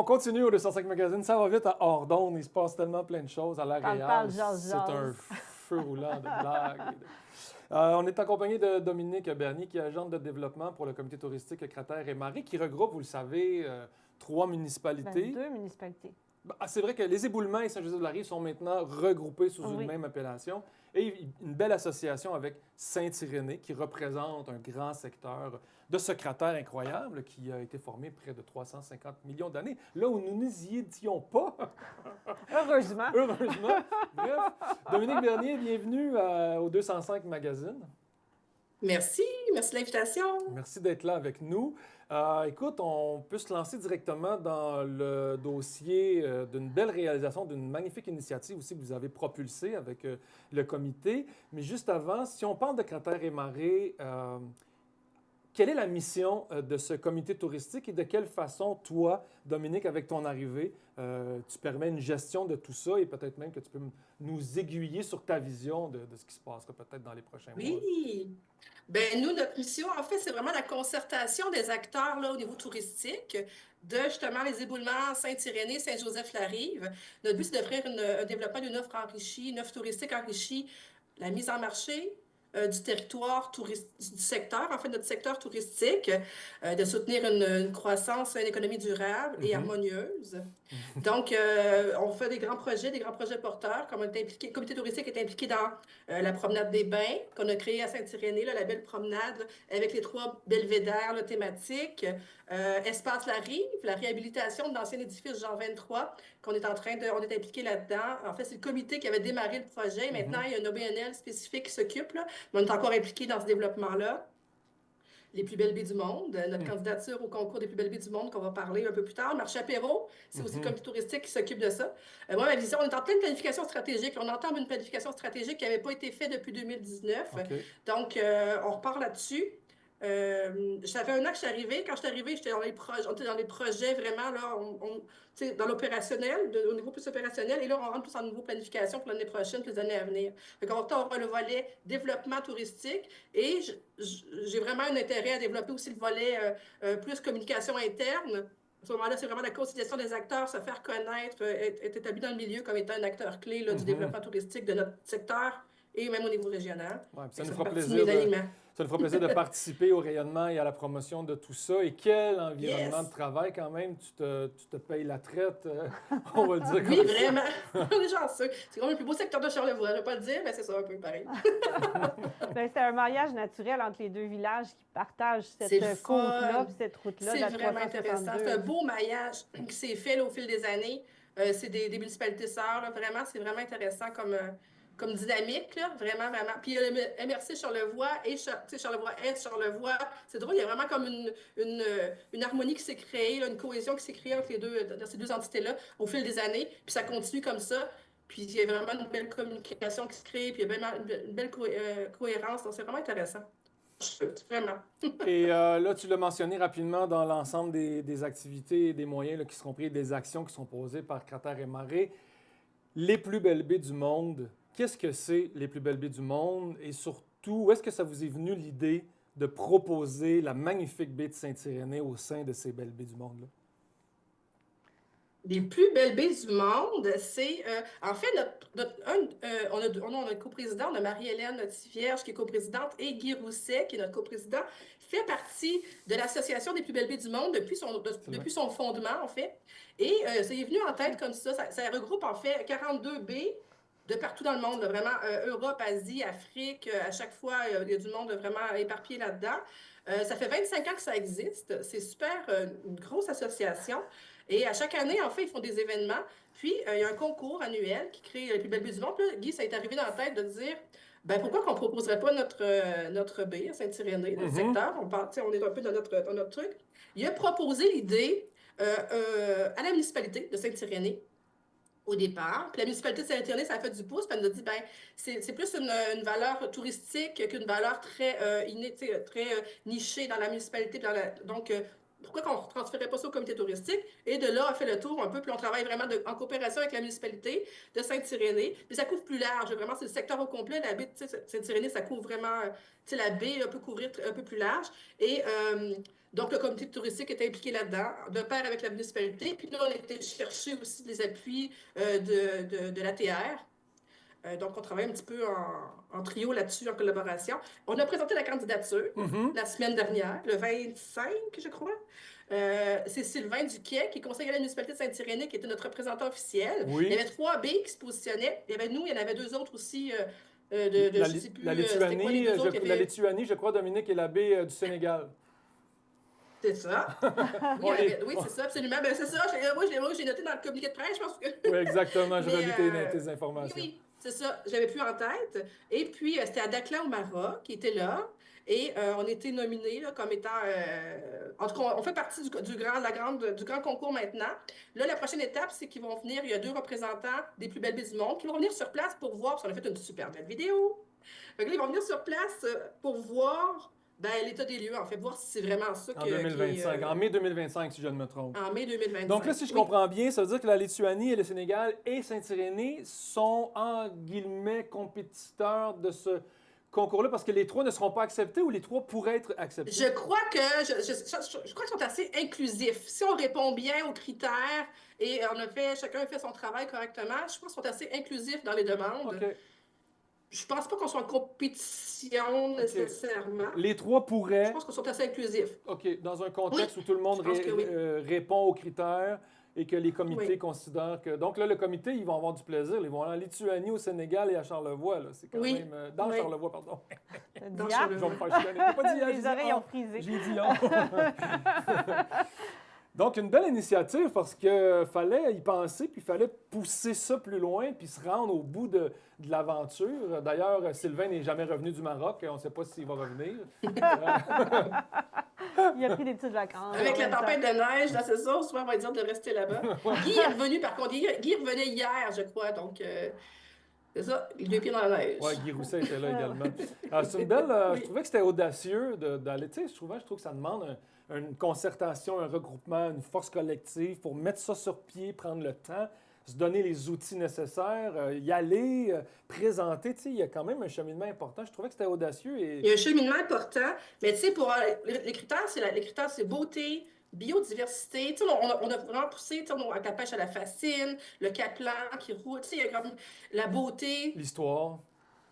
continue au 205 Magazine. Ça va vite à hors d'onde. Il se passe tellement plein de choses à Parle, l'Aréal. jase, C'est un jase. feu roulant de blagues. On est accompagné de Dominique Bernier, qui est agente de développement pour le comité touristique Cratères et Marées, qui regroupe, vous le savez, 3 municipalités. 2 municipalités. C'est vrai que les Éboulements et Saint-Joseph-de-la-Rive sont maintenant regroupés sous une Oui. même appellation. Et une belle association avec Saint-Irénée, qui représente un grand secteur de ce cratère incroyable qui a été formé près de 350 millions d'années, là où nous n'y étions pas. Heureusement. Heureusement. Bref, Dominique Bernier, bienvenue au 205 Magazine. Merci de l'invitation. Merci d'être là avec nous. Écoute, on peut se lancer directement dans le dossier d'une belle réalisation, d'une magnifique initiative aussi que vous avez propulsée avec le comité. Mais juste avant, si on parle de Cratères et Marées, quelle est la mission de ce comité touristique et de quelle façon, toi, Dominique, avec ton arrivée, tu permets une gestion de tout ça et peut-être même que tu peux nous aiguiller sur ta vision de ce qui se passera peut-être dans les prochains mois? Oui. Ben nous, notre mission, en fait, c'est vraiment la concertation des acteurs là, au niveau touristique de justement les éboulements Saint-Irénée, Saint-Joseph-la-Rive. Notre but, c'est d'offrir un développement d'une offre enrichie, une offre touristique enrichie, la mise en marché du territoire du secteur, en fait, notre secteur touristique, de soutenir une croissance, une économie durable et harmonieuse. Donc, on fait des grands projets porteurs, comme on est impliqué, le comité touristique est impliqué dans la promenade des bains qu'on a créée à Saint-Irénée, là, la belle promenade là, avec les 3 belvédères là, thématiques, Espace La Rive, la réhabilitation de l'ancien édifice Jean 23, on est impliqué là-dedans. En fait, c'est le comité qui avait démarré le projet. Maintenant, il y a une OBNL spécifique qui s'occupe, là, mais on est encore impliqué dans ce développement-là. Les plus belles baies du monde, notre candidature au concours des plus belles baies du monde qu'on va parler un peu plus tard. Marché apéro, c'est aussi le comité touristique qui s'occupe de ça. Moi, ma vision, on est en pleine planification stratégique. On entame une planification stratégique qui n'avait pas été faite depuis 2019. Okay. Donc, on repart là-dessus. Ça fait 1 an que je suis arrivée. Quand je suis arrivée, j'étais on était dans les projets vraiment, là, dans l'opérationnel, au niveau plus opérationnel. Et là, on rentre plus en niveau planification pour l'année prochaine, pour les années à venir. Fait qu'on aura le volet développement touristique et j'ai vraiment un intérêt à développer aussi le volet plus communication interne. À ce moment-là, c'est vraiment la conciliation des acteurs, se faire connaître, être établi dans le milieu comme étant un acteur clé là, du développement touristique de notre secteur et même au niveau régional. Ouais, ça nous fera plaisir ça nous fera plaisir de participer au rayonnement et à la promotion de tout ça. Et quel environnement de travail quand même. Tu te payes la traite, on va le dire comme oui, ça. Vraiment. On est chanceux. C'est quand même le plus beau secteur de Charlevoix. Je ne vais pas le dire, mais c'est ça un peu pareil. C'est un mariage naturel entre les 2 villages qui partagent cette côte-là et cette route-là. C'est vraiment intéressant. C'est un beau maillage qui s'est fait là, au fil des années. C'est des municipalités sœurs. Là. Vraiment, c'est vraiment intéressant comme dynamique, là, vraiment, vraiment. Puis MRC Charlevoix et Charlevoix-Est, Charlevoix, c'est drôle, il y a vraiment comme une harmonie qui s'est créée, là, une cohésion qui s'est créée entre ces 2 entités-là au fil des années, puis ça continue comme ça. Puis il y a vraiment une belle communication qui se crée, puis il y a vraiment une belle cohérence, donc c'est vraiment intéressant. Vraiment. Et là, tu l'as mentionné rapidement dans l'ensemble des activités et des moyens là, qui seront pris, des actions qui sont posées par Cratères et Marées. Les plus belles baies du monde. Qu'est-ce que c'est les plus belles baies du monde? Et surtout, où est-ce que ça vous est venu l'idée de proposer la magnifique baie de Saint-Irénée au sein de ces belles baies du monde-là? Les plus belles baies du monde, c'est... en fait, on a notre coprésident, on a Marie-Hélène Tivierge qui est coprésidente et Guy Rousset qui est notre coprésident, fait partie de l'Association des plus belles baies du monde depuis son fondement, en fait. Et ça est venu en tête comme ça. Ça regroupe, en fait, 42 baies de partout dans le monde, là, vraiment Europe, Asie, Afrique, à chaque fois, il y a du monde vraiment éparpillé là-dedans. Ça fait 25 ans que ça existe. C'est super, une grosse association. Et à chaque année, en fait, ils font des événements. Puis, il y a un concours annuel qui crée les plus belles baies du monde. Puis là, Guy, ça est arrivé dans la tête de dire, ben pourquoi qu'on ne proposerait pas notre baie à Saint-Irénée, notre secteur? On est un peu dans notre truc. Il a proposé l'idée à la municipalité de Saint-Irénée au départ. Puis la municipalité de Saint-Irénée, ça a fait du pouce, puis elle nous a dit, ben c'est plus une valeur touristique qu'une valeur très nichée dans la municipalité. Donc, pourquoi qu'on ne transférait pas ça au comité touristique? Et de là, on fait le tour un peu, puis on travaille vraiment en coopération avec la municipalité de Sainte-Irénée. Puis ça couvre plus large, vraiment, c'est le secteur au complet. La baie de Sainte-Irénée, ça couvre vraiment, la baie peut couvrir un peu plus large. Et donc, le comité touristique était impliqué là-dedans, de pair avec la municipalité. Puis là, on a été chercher aussi des appuis de l'ATR. Donc, on travaille un petit peu en trio là-dessus, en collaboration. On a présenté la candidature la semaine dernière, le 25, je crois. C'est Sylvain Duquet, qui est conseiller à la municipalité de Sainte-Irénée, qui était notre représentant officiel. Oui. Il y avait 3 B qui se positionnaient. Il y avait nous, il y en avait 2 autres aussi. Je sais plus, la Lituanie, je crois, Dominique, et la baie du Sénégal. C'est ça. Oui, c'est ça, absolument. Ben, c'est ça. Moi, j'ai noté dans le communiqué de presse, je pense que... Oui, exactement. Je relis tes informations. Oui, c'est ça. J'avais plus en tête. Et puis, c'était à Dakhla au Maroc qui était là. Et on était nominés là, comme étant... en tout cas, on fait partie du grand concours maintenant. Là, la prochaine étape, c'est qu'ils vont venir, il y a 2 représentants des plus belles baies du monde qui vont venir sur place pour voir, parce qu'on a fait une super belle vidéo. Donc là, ils vont venir sur place pour voir l'état des lieux, en fait, voir si c'est vraiment ça en 2025, en mai 2025, si je ne me trompe. En mai 2025. Donc là, si je comprends bien, ça veut dire que la Lituanie et le Sénégal et Sainte-Irénée sont, en guillemets, compétiteurs de ce concours-là, parce que les 3 ne seront pas acceptés ou les 3 pourraient être acceptés? Je crois je crois qu'ils sont assez inclusifs. Si on répond bien aux critères et chacun a fait son travail correctement, je pense qu'ils sont assez inclusifs dans les demandes. Okay. Je pense pas qu'on soit en compétition nécessairement. Les 3 pourraient... Je pense qu'on soit assez inclusifs. OK. Dans un contexte où tout le monde répond aux critères et que les comités considèrent que... Donc là, le comité, ils vont avoir du plaisir. Ils vont aller en Lituanie, au Sénégal et à Charlevoix. Là. C'est quand même... Dans Charlevoix, pardon. Dans Charlevoix. Je vais me faire chicaner. Pas dit, les oreilles ont frisé. J'ai dit Donc, une belle initiative parce qu'il fallait y penser, puis il fallait pousser ça plus loin, puis se rendre au bout de l'aventure. D'ailleurs, Sylvain n'est jamais revenu du Maroc. On ne sait pas s'il va revenir. Il a pris des petites vacances. Avec la tempête de neige, là, c'est ça, souvent on va dire de rester là-bas. Guy est revenu, par contre. Guy revenait hier, je crois, donc... c'est ça, les 2 pieds dans la neige. Oui, Guy Rousset était là également. C'est une belle... Je trouvais que c'était audacieux d'aller... Tu sais, je trouve que ça demande une concertation, un regroupement, une force collective pour mettre ça sur pied, prendre le temps, se donner les outils nécessaires, y aller, présenter. Tu sais, il y a quand même un cheminement important. Je trouvais que c'était audacieux. Il y a un cheminement important, mais tu sais, pour les critères, c'est beauté, biodiversité. Tu sais, on a vraiment poussé avec la pêche à la fascine, le caplan qui roule. Tu sais, il y a comme la beauté. L'histoire.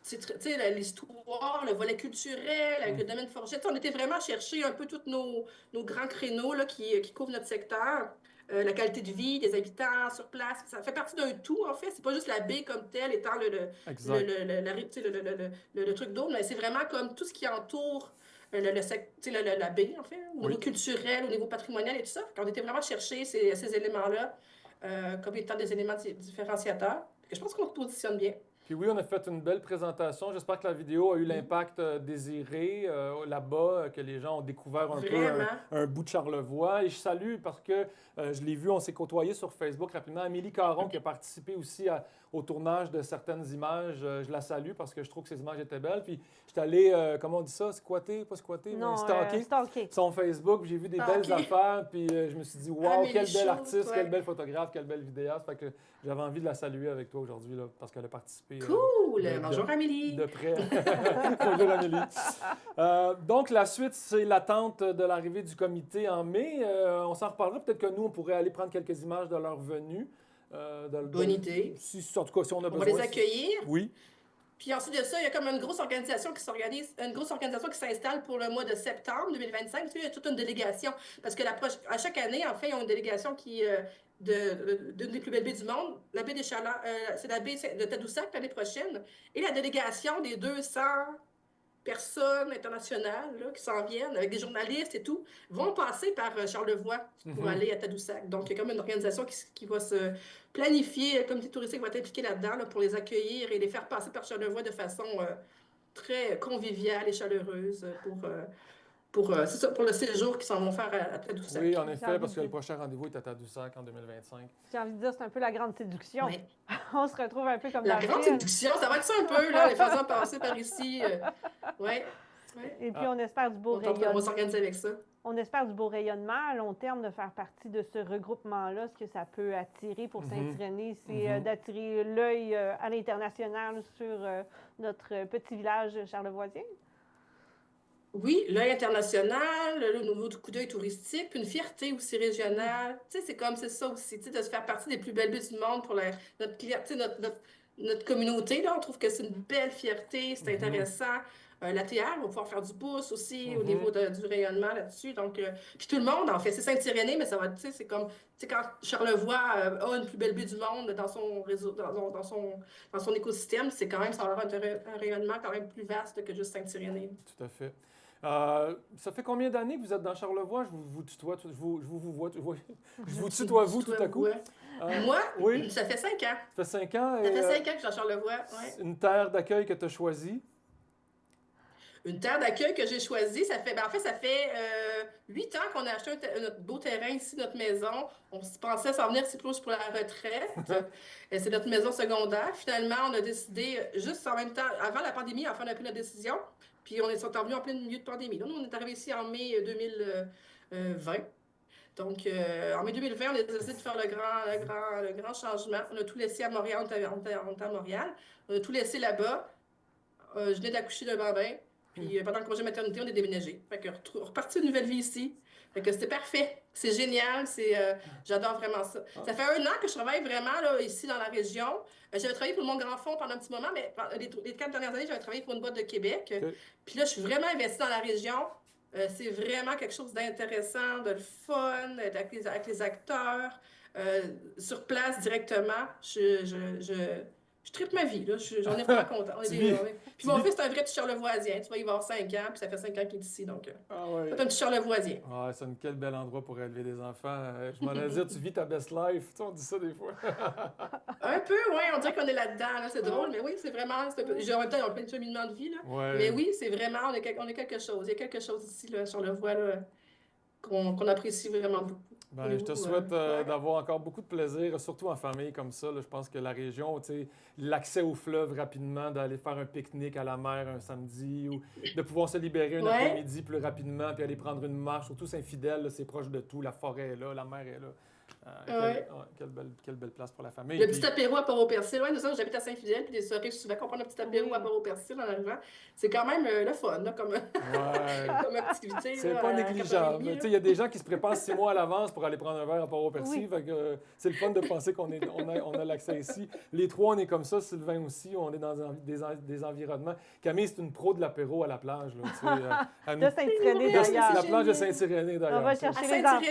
Tu sais, l'histoire, le volet culturel, avec le domaine forestier. On était vraiment chercher un peu tous nos grands créneaux là, qui couvrent notre secteur. La qualité de vie des habitants sur place. Ça fait partie d'un tout, en fait. C'est pas juste la baie comme telle étant le truc d'eau, mais c'est vraiment comme tout ce qui entoure la baie, en fait, au niveau culturel, au niveau patrimonial et tout ça. On était vraiment chercher ces éléments-là comme étant des éléments différenciateurs. Je pense qu'on se positionne bien. Puis oui, on a fait une belle présentation. J'espère que la vidéo a eu l'impact désiré là-bas, que les gens ont découvert un peu un bout de Charlevoix. Et je salue parce que je l'ai vu, on s'est côtoyé sur Facebook rapidement. Amélie Caron qui a participé aussi au tournage de certaines images. Je la salue parce que je trouve que ces images étaient belles. Puis je suis allé, comment on dit ça, squatter, pas squatter, mais stalker son Facebook. J'ai vu des belles affaires. Puis je me suis dit, wow, quel bel artiste, quel bel photographe, quelle belle vidéaste. Fait que j'avais envie de la saluer avec toi aujourd'hui là, parce qu'elle a participé. Cool! Bonjour Amélie! De près. Bonjour Amélie. Donc, la suite, c'est l'attente de l'arrivée du comité en mai. On s'en reparlera. Peut-être que nous, on pourrait aller prendre quelques images de leur venue. Bonne idée. En tout cas, si on a besoin. On va les accueillir. Oui. Puis ensuite de ça, il y a comme une grosse organisation qui s'installe pour le mois de septembre 2025. Il y a toute une délégation. Parce que à chaque année, en fait, ils ont une délégation qui... d'une des plus belles baies du monde. La baie des Chalands, c'est la baie de Tadoussac l'année prochaine. Et la délégation des 200 personnes internationales là, qui s'en viennent, avec des journalistes et tout, vont passer par Charlevoix pour aller à Tadoussac. Donc, il y a comme une organisation qui va se planifier, le comité touristique va être impliqué là-dedans là, pour les accueillir et les faire passer par Charlevoix de façon très conviviale et chaleureuse pour le séjour qu'ils s'en vont faire à Tadoussac. Oui, en effet, parce que le prochain rendez-vous est à Tadoussac en 2025. J'ai envie de dire, c'est un peu la grande séduction. Oui. On se retrouve un peu comme la grande séduction, ça va être ça un peu, là, les faisant passer par ici. Ouais. Ouais. Et puis, on espère du beau On va rayonnement. s'organiser avec ça. On espère du beau rayonnement à long terme de faire partie de ce regroupement-là. Ce que ça peut attirer pour Saint-Irénée, c'est d'attirer l'œil à l'international sur notre petit village charlevoisien. Oui, l'œil international, le nouveau coup d'œil touristique, puis une fierté aussi régionale. Tu sais, c'est ça aussi, tu sais, de se faire partie des plus belles villes du monde pour notre client, tu sais, notre communauté, là. On trouve que c'est une belle fierté, c'est intéressant. La TR va pouvoir faire du pouce aussi au niveau du rayonnement là-dessus. Donc, puis tout le monde, en fait, c'est Saint-Irénée, mais ça va, tu sais, c'est comme, tu sais, quand Charlevoix a une plus belle ville du monde dans son réseau, dans son écosystème, c'est quand même, ça va avoir un rayonnement quand même plus vaste que juste Saint-Irénée. Tout à fait. Ça fait combien d'années que vous êtes dans Charlevoix? Je vous tutoie, je vous tutoie, vous, tout à coup. Moi, oui? Ça fait 5 ans. Ça fait 5 ans. Ça fait 5 ans que je suis à Charlevoix. Ouais. Une terre d'accueil que tu as choisie? Une terre d'accueil que j'ai choisie, ça fait 8 ans qu'on a acheté notre beau terrain ici, notre maison. On se pensait s'en venir si plus pour la retraite. C'est notre maison secondaire. Finalement, on a décidé, juste en même temps, avant la pandémie, enfin, on a pris notre décision. Puis on est revenu en plein milieu de pandémie. Là, nous, on est arrivé ici en mai 2020. Donc, en mai 2020, on a décidé de faire le grand changement. On a tout laissé à Montréal, on était à Montréal. On a tout laissé là-bas. Je venais d'accoucher d'un bambin. Puis pendant le congé maternité, on est déménagé. Fait que reparti une nouvelle vie ici. Fait que c'était parfait. C'est génial. J'adore vraiment ça. Ça fait 1 an que je travaille vraiment là, ici dans la région. J'avais travaillé pour le Mont-Grand-Fond pendant un petit moment, mais les 4 dernières années, j'avais travaillé pour une boîte de Québec. Okay. Puis là, je suis vraiment investie dans la région. C'est vraiment quelque chose d'intéressant, de le fun, avec les acteurs, sur place directement. Je tripe ma vie, là. J'en ai vraiment content. Puis mon fils, c'est un vrai petit charlevoisien. Tu vois, il va avoir 5 ans, puis ça fait 5 ans qu'il est ici, donc c'est un petit charlevoisien. Ah, c'est quel bel endroit pour élever des enfants. Je m'en allais dire, tu vis ta best life. Tu sais, on dit ça des fois. Un peu, oui, on dirait qu'on est là-dedans. Là. C'est drôle, mais oui, c'est vraiment... En même temps, on a plein de cheminements de vie, là. Ouais. Mais oui, c'est vraiment... On est quelque chose. Il y a quelque chose ici, là, sur le voie, là, qu'on apprécie vraiment beaucoup. Ben, je te souhaite d'avoir encore beaucoup de plaisir, surtout en famille comme ça. Là, je pense que la région, l'accès au fleuve rapidement, d'aller faire un pique-nique à la mer un samedi ou de pouvoir se libérer un après-midi plus rapidement puis aller prendre une marche. Surtout Saint-Fidèle, c'est proche de tout. La forêt est là, la mer est là. Quelle belle place pour la famille. Le petit apéro à Port-au-Persil. Oui, nous autres, j'habite à Saint-Fidèle, puis ça arrive souvent qu'on prend un petit apéro à Port-au-Persil en arrivant. C'est quand même le fun, là, comme activité. C'est pas négligeable. Il y a des gens qui se préparent 6 mois à l'avance pour aller prendre un verre à Port-au-Persil. C'est le fun de penser qu'on a l'accès ici. Les trois, on est comme ça. Sylvain aussi, on est dans des environnements. Camille, c'est une pro de l'apéro à la plage. Là, de Saint-Irénée, d'ailleurs. La plage de Saint-Irénée, d'ailleurs. On va chercher les enfants.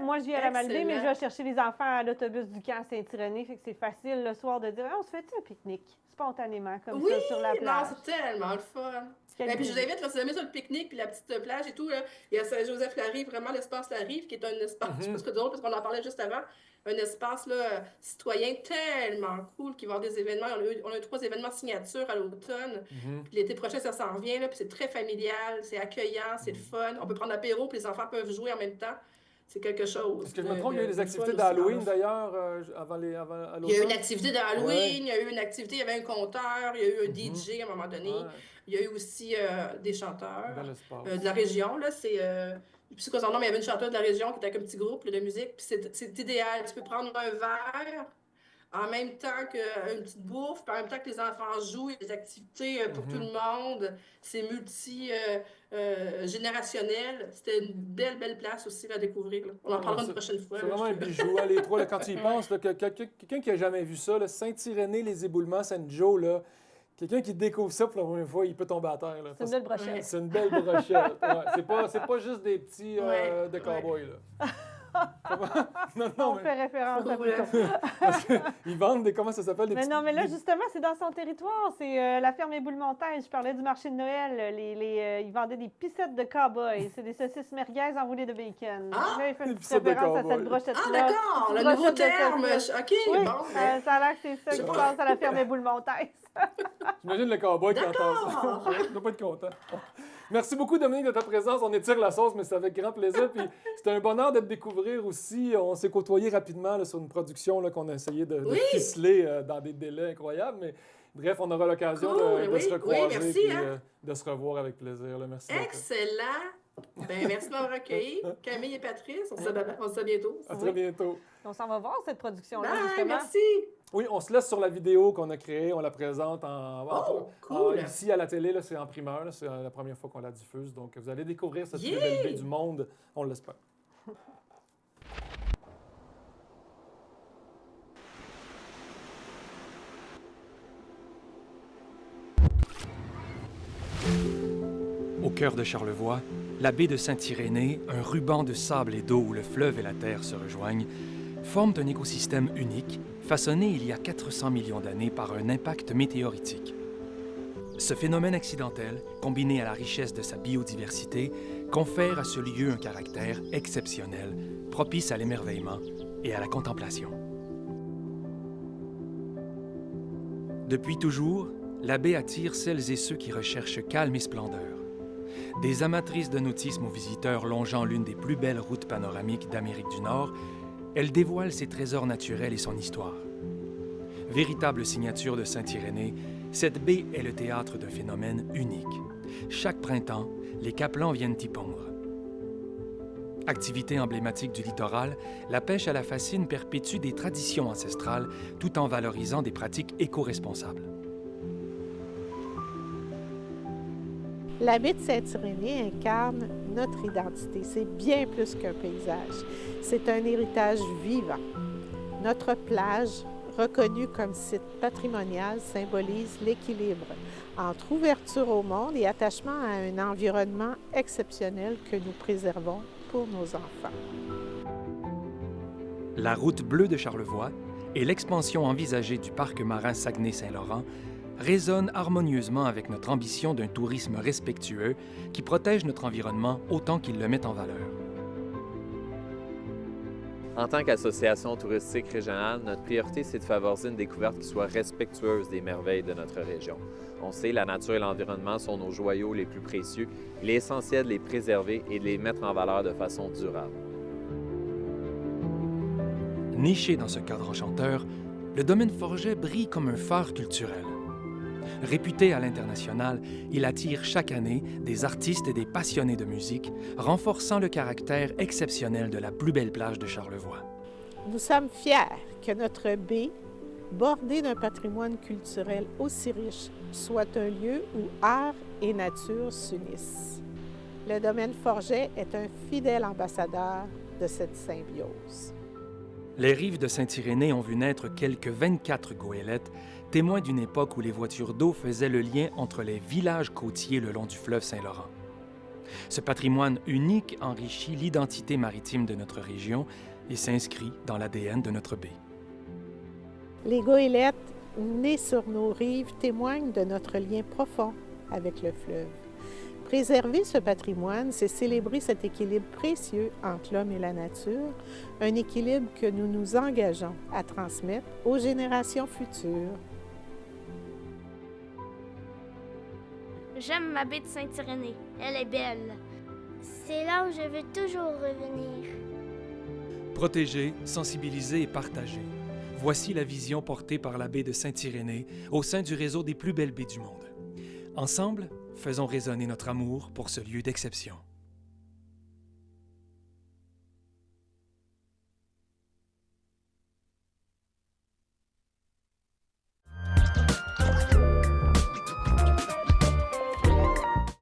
Moi, je vis à la Malbaie, mais je vais chercher les enfants à l'autobus du camp à Saint-Irénée. Fait que c'est facile le soir de dire on se fait un pique-nique spontanément, comme ça, sur la plage. Oui, c'est tellement le fun. Et puis je vous invite, là, si vous aimez ça, le pique-nique, puis la petite plage et tout, là, il y a Saint-Joseph-la-Rive, vraiment l'espace La Rive, qui est un espace, je sais pas ce que drôle, parce qu'on en parlait juste avant, un espace là, citoyen tellement cool, qui va avoir des événements. On a eu 3 événements signature à l'automne. Puis l'été prochain, ça s'en revient, là, puis c'est très familial, c'est accueillant, c'est le fun. On peut prendre l'apéro, puis les enfants peuvent jouer en même temps. C'est quelque chose. Est-ce que je me trompe, il y a eu des activités d'Halloween d'ailleurs avant l'automne? Il y a eu une activité d'Halloween, il y a eu une activité, il y avait un conteur, il y a eu un DJ à un moment donné. Il y a eu aussi des chanteurs de la région. Là, c'est, je sais quoi son nom, mais il y avait une chanteuse de la région qui était avec un petit groupe là, de musique. Puis c'est idéal. Tu peux prendre un verre en même temps qu'une petite bouffe, puis en même temps que les enfants jouent, il y a des activités pour tout le monde. C'est multi-générationnel. C'était une belle place aussi à découvrir. Là. On en parlera une prochaine fois. C'est vraiment un bijou. Les trois, là, quand tu y penses, là, quelqu'un qui n'a jamais vu ça, Saint-Irénée, les éboulements, Saint-Joe, là, quelqu'un qui découvre ça pour la première fois, il peut tomber à terre. C'est une belle brochette. C'est une belle brochette. C'est pas juste des petits de cow-boys. Là. On fait référence à Ils vendent des... Comment ça s'appelle? Mais non, mais là, justement, c'est dans son territoire. C'est la ferme Éboulementaise. Je parlais du marché de Noël. ils vendaient des pissettes de cow-boy. C'est des saucisses merguez enroulées de bacon. Là, il fait une petite référence à cette brochette-là. Ah, d'accord! Le nouveau terme! OK, oui, bon. Ça a l'air que c'est ça qui se passe à la ferme Éboulementaise. J'imagine le cow-boy qui entend ça. Il ne doit pas être content. Merci beaucoup, Dominique, de ta présence. On étire la sauce, mais c'est avec grand plaisir. Puis c'était un bonheur de te découvrir aussi. On s'est côtoyés rapidement là, sur une production là, qu'on a essayé de ficeler dans des délais incroyables. Mais Bref, on aura l'occasion Cool, de oui, se recroiser oui, merci, puis hein. de se revoir avec plaisir. Là. Merci beaucoup. Excellent! Ben, merci de m'avoir accueilli. Camille et Patrice, on se dit à bientôt. À très bientôt. On s'en va voir cette production-là, Bye, justement. merci! Oui, on se laisse sur la vidéo qu'on a créée. On la présente Cool. ici à la télé. Là, c'est en primeur. Là, c'est la première fois qu'on la diffuse. Donc, vous allez découvrir cette plus Yeah! belle baie du monde. On l'espère. Au cœur de Charlevoix, la baie de Saint-Irénée, un ruban de sable et d'eau où le fleuve et la terre se rejoignent, forment un écosystème unique, façonné il y a 400 millions d'années par un impact météoritique. Ce phénomène accidentel, combiné à la richesse de sa biodiversité, confère à ce lieu un caractère exceptionnel, propice à l'émerveillement et à la contemplation. Depuis toujours, la baie attire celles et ceux qui recherchent calme et splendeur. Des amatrices de nautisme aux visiteurs longeant l'une des plus belles routes panoramiques d'Amérique du Nord, elle dévoile ses trésors naturels et son histoire. Véritable signature de Saint-Irénée, cette baie est le théâtre d'un phénomène unique. Chaque printemps, les capelans viennent y pondre. Activité emblématique du littoral, la pêche à la fascine perpétue des traditions ancestrales tout en valorisant des pratiques éco-responsables. La baie de Saint-Irénée incarne notre identité. C'est bien plus qu'un paysage. C'est un héritage vivant. Notre plage, reconnue comme site patrimonial, symbolise l'équilibre entre ouverture au monde et attachement à un environnement exceptionnel que nous préservons pour nos enfants. La route bleue de Charlevoix et l'expansion envisagée du parc marin Saguenay-Saint-Laurent résonnent harmonieusement avec notre ambition d'un tourisme respectueux qui protège notre environnement autant qu'il le met en valeur. En tant qu'association touristique régionale, notre priorité, c'est de favoriser une découverte qui soit respectueuse des merveilles de notre région. On sait, la nature et l'environnement sont nos joyaux les plus précieux. Il est essentiel de les préserver et de les mettre en valeur de façon durable. Niché dans ce cadre enchanteur, le domaine Forget brille comme un phare culturel. Réputé à l'international, il attire chaque année des artistes et des passionnés de musique, renforçant le caractère exceptionnel de la plus belle plage de Charlevoix. Nous sommes fiers que notre baie, bordée d'un patrimoine culturel aussi riche, soit un lieu où art et nature s'unissent. Le domaine Forget est un fidèle ambassadeur de cette symbiose. Les rives de Saint-Irénée ont vu naître quelques 24 goélettes, témoins d'une époque où les voitures d'eau faisaient le lien entre les villages côtiers le long du fleuve Saint-Laurent. Ce patrimoine unique enrichit l'identité maritime de notre région et s'inscrit dans l'ADN de notre baie. Les goélettes, nées sur nos rives, témoignent de notre lien profond avec le fleuve. Préserver ce patrimoine, c'est célébrer cet équilibre précieux entre l'homme et la nature, un équilibre que nous nous engageons à transmettre aux générations futures. J'aime ma baie de Saint-Irénée. Elle est belle. C'est là où je veux toujours revenir. Protéger, sensibiliser et partager. Voici la vision portée par la baie de Saint-Irénée au sein du réseau des plus belles baies du monde. Ensemble, faisons résonner notre amour pour ce lieu d'exception.